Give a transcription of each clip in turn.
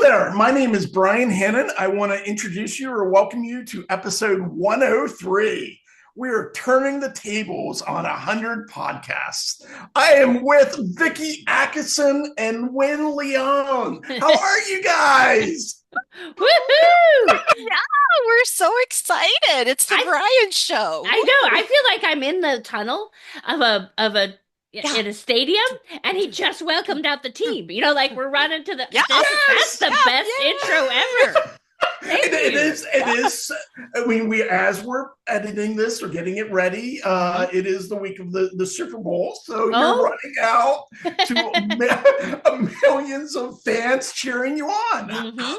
there. My name is Brian Hannon. I want to introduce you or welcome you to episode 103. We are turning the tables on 100 podcasts. I am with Vicki Atkinson and Wynne Leon. How are you guys? Woohoo! Yeah, we're so excited. It's the I Brian show. I know. I feel like I'm in the tunnel of a Yeah. in a stadium, and he just welcomed out the team. Like we're running to the. Yeah. That's the Yeah. best intro ever. Thank It you. is. It is. I mean, we as we're editing this or getting it ready, it is the week of the Super Bowl, so you're Oh. running out to millions of fans cheering you on. Mhm.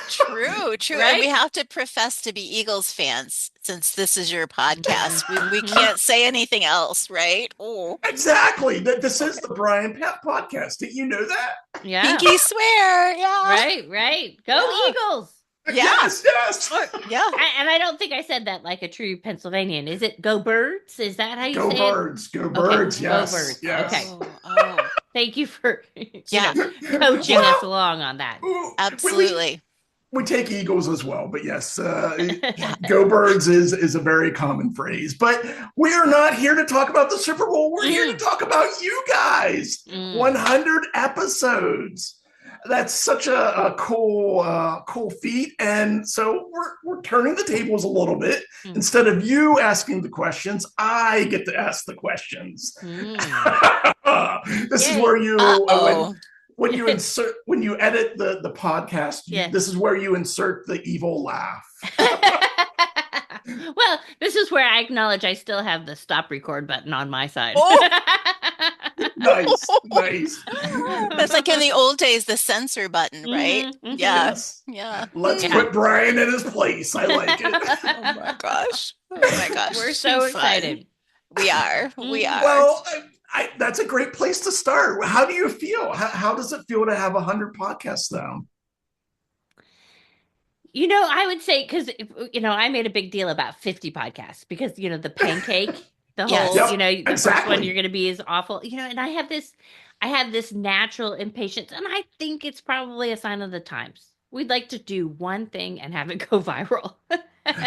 True. And we Right? have to profess to be Eagles fans since this is your podcast. We Mhm. can't say anything else, right? Oh, Exactly. This is the Brian Pat podcast. Did you know that? Yeah. pinky swear. Yeah. Right. Go Yeah. Eagles. Yeah. Yes. Yeah. And I don't think I said that like a true Pennsylvanian. Is it go birds? Is that how you Go say it? birds. Go Okay, birds. go Yes. birds. Yes. Okay. Oh, Thank you for yeah. coaching us along on that. Ooh, Absolutely. we take Eagles as well, but yes, Yeah. go birds is a very common phrase. But we are not here to talk about the Super Bowl. We're here to talk about you guys. Mm. 100 episodes. That's such a cool feat. And so we're turning the tables a little bit. Mm. Instead of you asking the questions, I get to ask the questions. Mm. This is Yay. where you Uh-oh. when you edit the podcast, Yeah. this is where you insert the evil laugh. Well, this is where I acknowledge I still have the stop record button on my side. Oh. Nice. That's like in the old days, the censor button, right? Mhm, mhm. Yeah. Yes. Yeah. Let's Yeah. put Brian in his place. I like it. Oh my gosh. Oh my gosh. We're Too so fun. excited. We are. We Mhm. are. Well, that's a great place to start. How do you feel? How does it feel to have 100 podcasts now? I would say because I made a big deal about 50 podcasts because the pancake, the Yes. whole, Yep, the first exactly. one you're going to be is awful, and I have this natural impatience, and I think it's probably a sign of the times. We'd like to do one thing and have it go viral.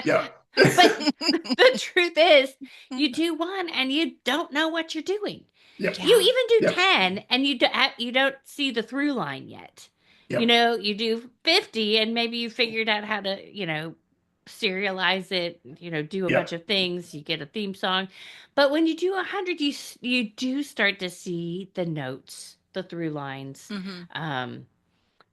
Yeah. But the truth is, you do one and you don't know what you're doing. Yep. You even do Yep. 10 and you don't see the through line yet. Yep. You do 50 and maybe you figured out how to, serialize it, do a Yep. bunch of things, you get a theme song. But when you do 100, you do start to see the notes, the through lines, Mhm.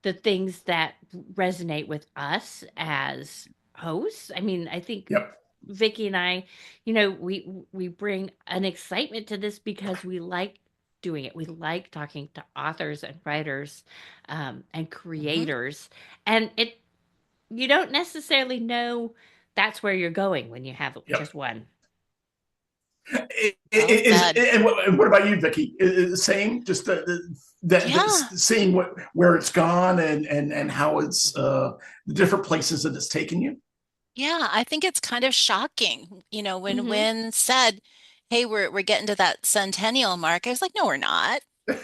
the things that resonate with us as hosts. I mean, I think Yep. Vicki and I, we bring an excitement to this because we like doing it. We like talking to authors and writers and creators, and you don't necessarily know that's where you're going when you have Yep. just one. And what about you, Vicki? Is the same? Just seeing where it's gone and how it's the different places that it's taken you. Yeah, I think it's kind of shocking, when Mhm. Wynne said, "Hey, we're getting to that centennial mark." I was like, "No, we're not." No,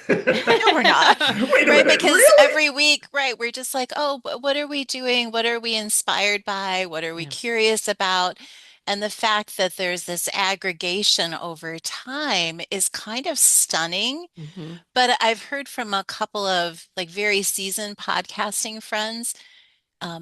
we're not. Wait a Right? minute, Because really? every week, right, we're just like, "Oh, what are we doing? What are we inspired by? What are we Yeah. curious about?" And the fact that there's this aggregation over time is kind of stunning. Mhm. But I've heard from a couple of like very seasoned podcasting friends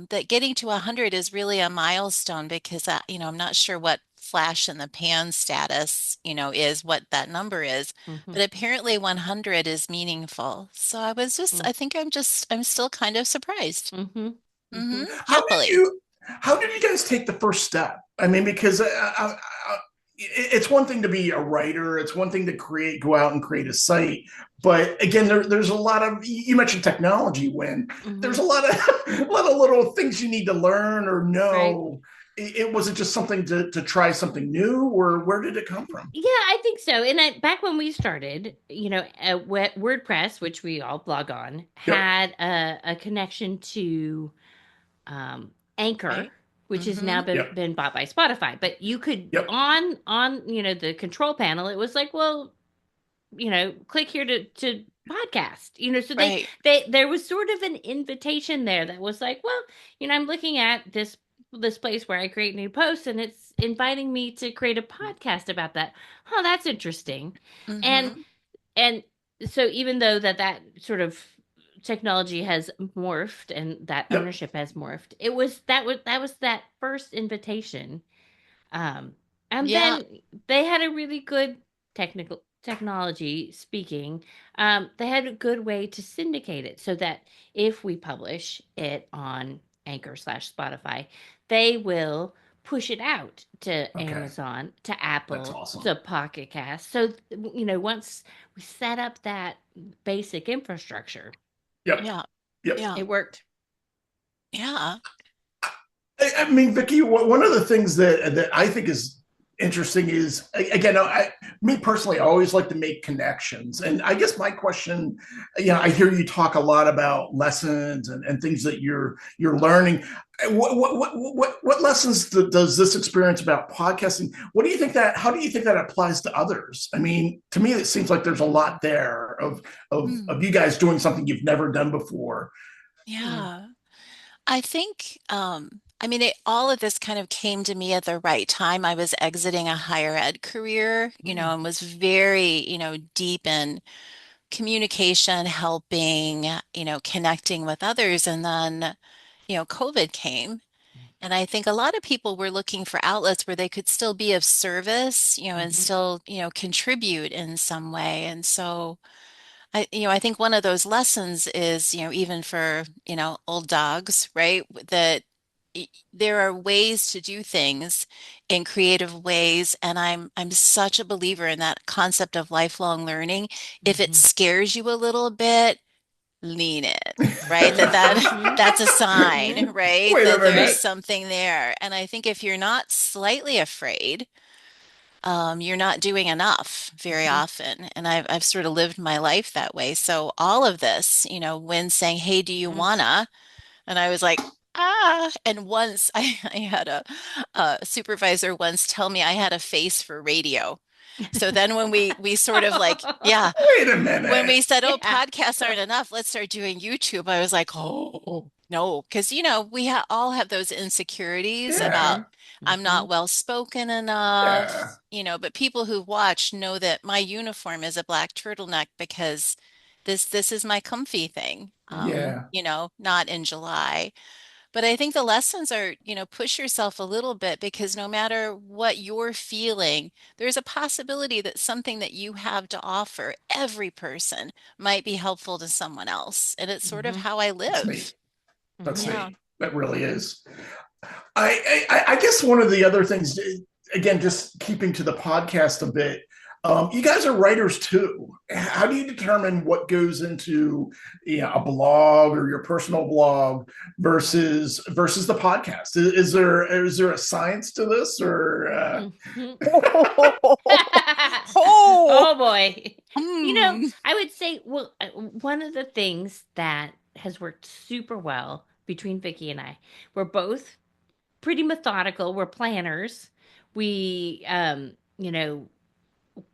that getting to 100 is really a milestone because I'm not sure what flash in the pan status, is what that number is, Mhm. but apparently 100 is meaningful. So Mm. I think I'm still kind of surprised. Mhm. Hmm. Mhm. Happily. How did you guys take the first step? I mean, because it's one thing to be a writer, it's one thing to go out and create a site, but again, there's a lot of, you mentioned technology. When there's Mhm. a lot of a lot of little things you need to learn or Right. know. It wasn't just something to try something new, or where did it come from? Yeah, I think so. And back when we started, WordPress, which we all blog on, Yep. had a connection to Anchor, Right. which has now Hmm. Yep. been bought by Spotify. But you could Yep. on the control panel, it was like, well, click here to podcast. So Right. there was sort of an invitation there that was like, well, I'm looking at this place where I create new posts, and it's inviting me to create a podcast about that. Oh, that's interesting. And Mm-hmm. and so even though that sort of technology has morphed and that Yep. ownership has morphed, that was that first invitation. um, and Yeah. then they had a really good technical technology speaking. They had a good way to syndicate it so that if we publish it on Anchor/Spotify, they will push it out to Okay. Amazon, to That's Apple, awesome. to Pocket Cast. So, once we set up that basic infrastructure, Yep. Yeah. Yep. Yeah. it worked. Yeah. I mean, Vicki, one of the things that I think is interesting is, again, me personally, I always like to make connections, and I guess my question, I hear you talk a lot about lessons and things that you're learning. What lessons does this experience about podcasting? What do you think that? How do you think that applies to others? I mean, to me, it seems like there's a lot there Hmm. of you guys doing something you've never done before. Mm. Yeah. I think, I mean, all of this kind of came to me at the right time. I was exiting a higher ed career, Mm. and was very, deep in communication, helping, connecting with others. And then, COVID came. And I think a lot of people were looking for outlets where they could still be of service, and Mhm. still, contribute in some way. And so, I think one of those lessons is, even for, old dogs, right? That there are ways to do things in creative ways. And I'm such a believer in that concept of lifelong learning. If it Mhm. scares you a little bit, lean in, right? That Mhm. that Mhm. that's a sign, Mhm. right? Wait a That there's minute. Right. something there. And I think if you're not slightly afraid, you're not doing enough very Mhm. often. And I've sort of lived my life that way. So all of this, when saying, "Hey, do you Mm. wanna?" And I was like, ah. And once I had a supervisor once tell me I had a face for radio. So then when we sort of like, yeah, Wait a when minute. we said, "Oh, Yeah. podcasts aren't enough, let's start doing YouTube," I was like, "Oh, no," because we all have those insecurities about Yeah. Mhm. I'm not Mhm. well spoken Yeah. enough, but people who watch know that my uniform is a black turtleneck because this is my comfy thing. Mhm. Yeah. Not in July. But I think the lessons are, push yourself a little bit because no matter what you're feeling, there's a possibility that something that you have to offer every person might be helpful to someone else. And it's sort of Mhm. how I That's neat. live. That's Mhm. Yeah. neat. That really is. I guess one of the other things, again, just keeping to the podcast a bit, you guys are writers too. How do you determine what goes into a blog or your personal blog versus the podcast? Is there a science to this or Mhm. Oh, Oh boy. hmm. I would say, well, one of the things that has worked super well between Vicki and I, we're both pretty methodical. We're planners. We,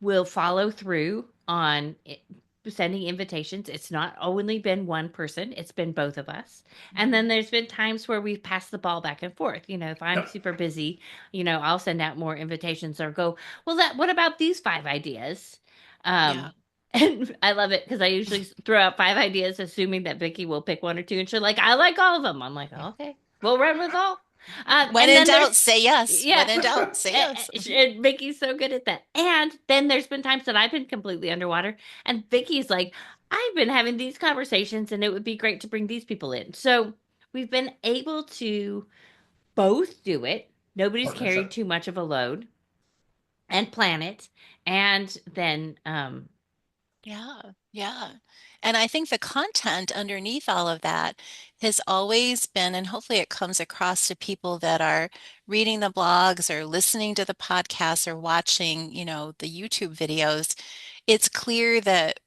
will follow through on sending invitations. It's not only been one person, it's been both of us. And then there's been times where we've passed the ball back and forth. If I'm Yep. super busy, I'll send out more invitations or go, well, what about these five ideas? Yeah. Um, and I love it because I usually throw out five ideas, assuming that Vicky will pick one or two. And she's like, I like all of them. I'm like, okay, we'll run with all. When And in then doubt, there's say yes. When yeah, in doubt, say yes. and Vicky's so good at that. And then there's been times that I've been completely underwater, and Vicky's like, I've been having these conversations, and it would be great to bring these people in. So we've been able to both do it. Nobody's carried Partnership. too much of a load and plan it. And then, Yeah, yeah. And I think the content underneath all of that has always been, and hopefully it comes across to people that are reading the blogs or listening to the podcasts or watching, the YouTube videos. It's clear that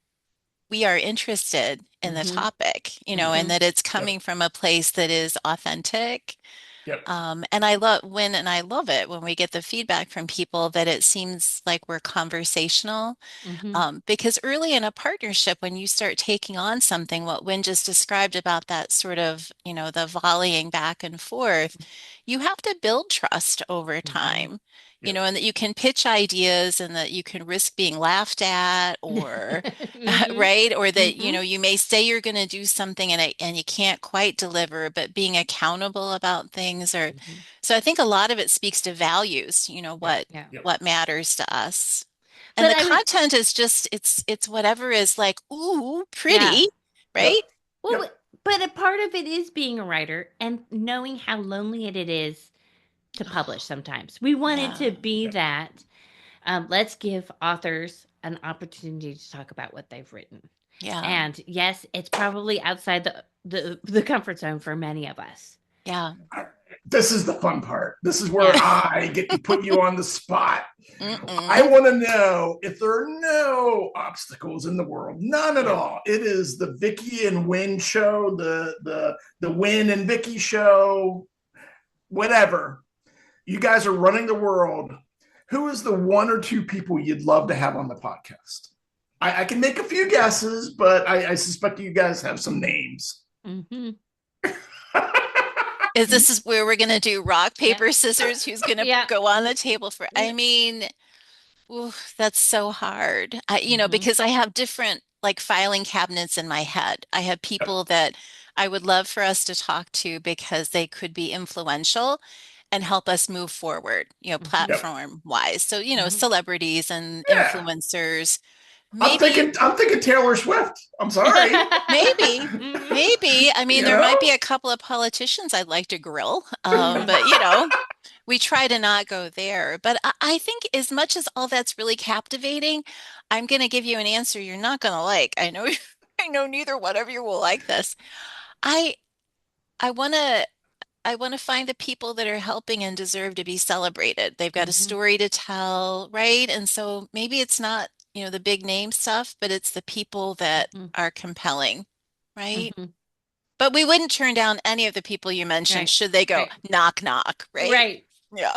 we are interested in the mhm, topic, and mhm, that it's Yep. coming from a place that is authentic. Yep. And I love when, and I love it when we get the feedback from people that it seems like we're conversational. Hmm. Because early in a partnership, when you start taking on something, what Wynne just described about that sort of, the volleying back and forth, you have to build trust over Hmm. time, Yep. and that you can pitch ideas and that you can risk being laughed at or Hmm. right, or that, Hmm. you may say you're going to do something and you can't quite deliver, but being accountable about things or Hmm. so I think a lot of it speaks to values, Yep. Yeah. Yep. what matters to us. And But the I would, content is just it's whatever is like, ooh, yeah. pretty, Yep. right? Well, Yep. but a part of it is being a writer and knowing how lonely it is to publish sometimes. We wanted Yeah. to be Yep. that. Let's give authors an opportunity to talk about what they've written. Yeah. And yes, it's probably outside the comfort zone for many of us. Yeah. This is the fun part. This is where Yeah. I get to put you on the spot. I Mm-mm. want to know if there are no obstacles in the world, none at Yeah. all. It is the Vicki and Wynne show, the Wynne and Vicki show, whatever. You guys are running the world. Who is the one or two people you'd love to have on the podcast? I can make a few guesses, but I suspect you guys have some names. Hmm. Is this is where we're gonna do rock, Yeah. paper, scissors? Who's gonna Yeah. go on the table for? I mean, ooh, that's so hard. Hmm. Because I have different like filing cabinets in my head. I have people that I would love for us to talk to because they could be influential and help us move forward, Hmm. Yep. platform wise. So, Hmm. celebrities and Yeah. influencers. I'm Maybe, thinking I'm thinking Taylor Swift. I'm sorry. maybe, Hmm. maybe. I mean, You there might know? be a couple of politicians I'd like to grill. But we try to not go there. But I think as much as all that's really captivating, I'm going to give you an answer you're not going to like. I know, I know neither one of you will like this. I I want to I want to find the people that are helping and deserve to be celebrated. They've got a Hmm. story to tell, right? And so maybe it's not, the big name stuff, but it's the people that Hmm. are compelling, right? Hmm. But we wouldn't turn down any of the people you mentioned Right. should they go Right. knock knock, right? Right. Yeah.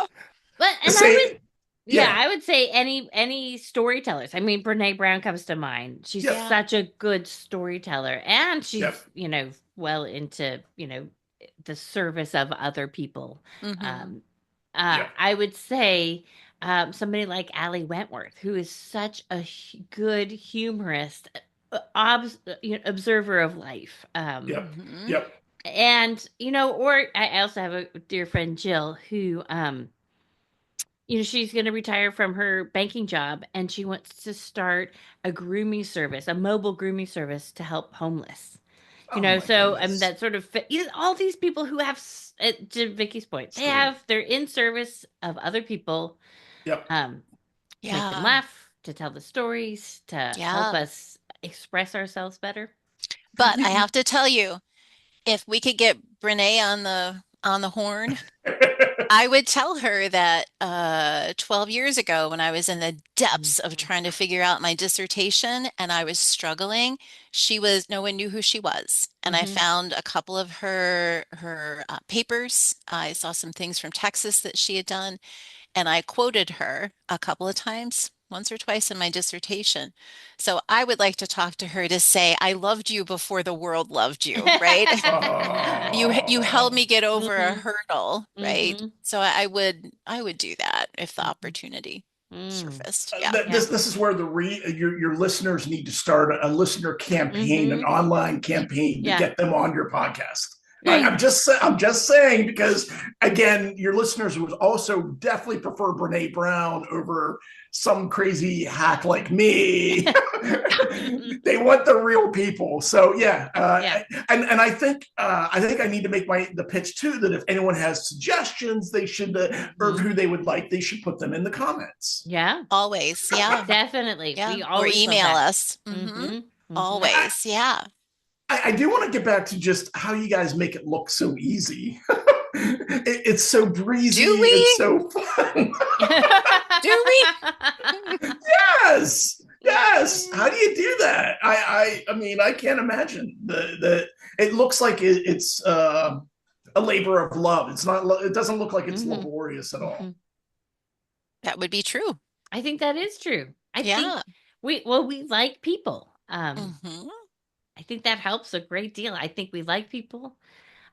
But and I Say would, yeah, yeah. I would say any storytellers. I mean, Brene Brown comes to mind. She's Yep. Yeah. such a good storyteller, and Yep. she's well into the service of other people. Hmm. Um, Yep. I would say somebody like Allie Wentworth, who is such a good humorist, observer of life. Yep. Hmm. Yep. And or I also have a dear friend Jill who she's going to retire from her banking job and she wants to start a grooming service, a mobile grooming service to help homeless. Oh my So goodness. that sort of all these people who have, to Vicky's point, Story. they're in service of other people, Yep. um, to make them Yeah. laugh, to tell the stories, to help Yeah. us express ourselves better. But I have to tell you, if we could get Brene on the horn, I would tell her that 12 years ago, when I was in the depths of Mhm. trying to figure out my dissertation and I was struggling, no one knew who she was. And I Mhm. found a couple of her papers. I saw some things from Texas that she had done, and I quoted her a couple of times, once or twice in my dissertation. So I would like to talk to her to say, I loved you before the world loved you, right? You helped Oh. me get over a Mhm. hurdle, right? Mhm. So I would do that if the Mhm. opportunity Mm. surfaced. Yeah. Yeah. This is where your listeners need to start a listener campaign, an Mhm. online campaign to Yeah. get them on your podcast. Right. I'm just saying because again, your listeners would also definitely prefer Brene Brown over some crazy hack like me. They want the real people. So yeah, Yeah. and I think I need to make the pitch too that if anyone has suggestions, they should or Mhm. who they would like, they should put them in the comments. Yeah. Always. Yeah. Definitely. Yeah. We Or always love email that. us. Mhm. Mhm. I, Always. Yeah. I do want to get back to just how you guys make it look so easy. It's so Do breezy. It's we? so fun. Do we? Yes, yes. How do you do that? I mean, I can't imagine the. It looks like it's a labor of love. It's not. It doesn't look like it's Mhm. laborious at all. Mhm. That would be true. I think that is true. I think Yeah. we like people. Hmm. I think that helps a great deal. I think we like people.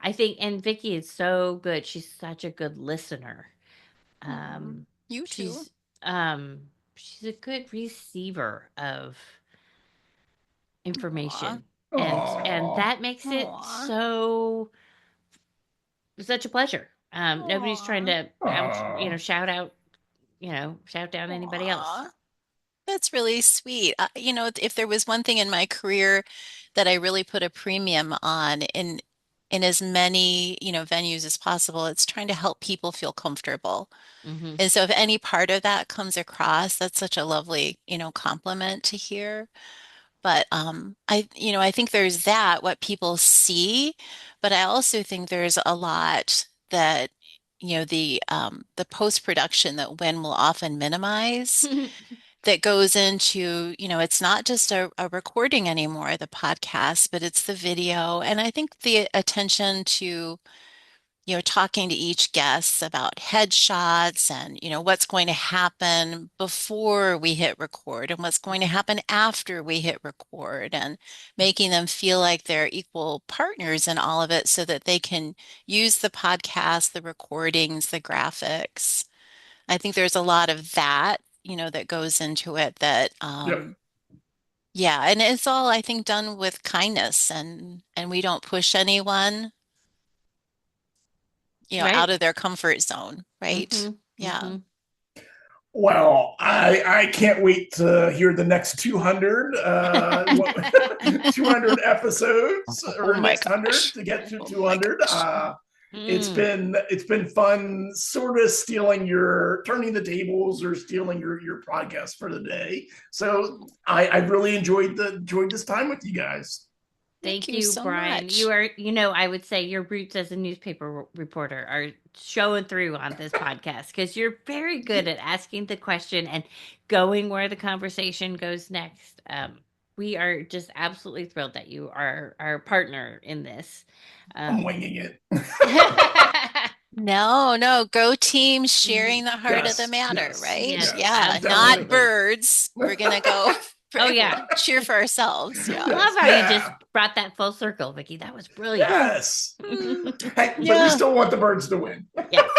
I think, and Vicki is so good. She's such a good listener. Um, You too. she's um, she's a good receiver of Aw. information, and Oh, that makes it Aw. so such a pleasure. Nobody's trying Aw. to oh, shout out, shout down anybody else. Aw. That's really sweet. If there was one thing in my career that I really put a premium on in as many, venues as possible, it's trying to help people feel comfortable. Hmm. And so if any part of that comes across, that's such a lovely, compliment to hear. But I think there's that, what people see, but I also think there's a lot that, the post-production that Wynne will often minimize that goes into, it's not just a recording anymore, the podcast, but it's the video. And I think the attention to, talking to each guest about headshots and, what's going to happen before we hit record and what's going to happen after we hit record and making them feel like they're equal partners in all of it so that they can use the podcast, the recordings, the graphics. I think there's a lot of that, that goes into it that, yep. yeah, and it's all, I think, done with kindness and we don't push anyone, out Right? of their comfort zone, right? Hmm. Yeah. Hmm. Well, I can't wait to hear the next 200 200 episodes Oh or my next 100 gosh. to get to Oh my 200. gosh. Mm. It's been fun sort of turning the tables or stealing your podcast for the day. So I really enjoyed this time with you guys. Thank Thank you you, so Brian. You much. are, I would say your roots as a newspaper reporter are showing through on this podcast because you're very good at asking the question and going where the conversation goes next. We are just absolutely thrilled that you are our partner in this. I'm Um, winging it. No, no, go team mhm. sharing the heart of the Yes, matter, yes, right? Yes, yes, Yeah, not absolutely. definitely. birds. We're gonna go Oh yeah, cheer for ourselves. I Yeah. love Yes, how you just yeah, brought that full circle, Vicky. That was brilliant. yes. Mm, Hey, but we yeah. still want the birds to win. Yes,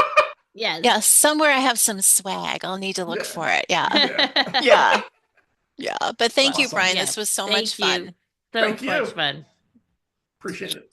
yes. Yeah, somewhere I have some swag. I'll need to look Yeah, for it. Yeah. yeah. Yeah. Yeah. But thank you, Awesome. Brian. Yeah, This was so much thank you. fun. So Thank much you. fun. Appreciate it.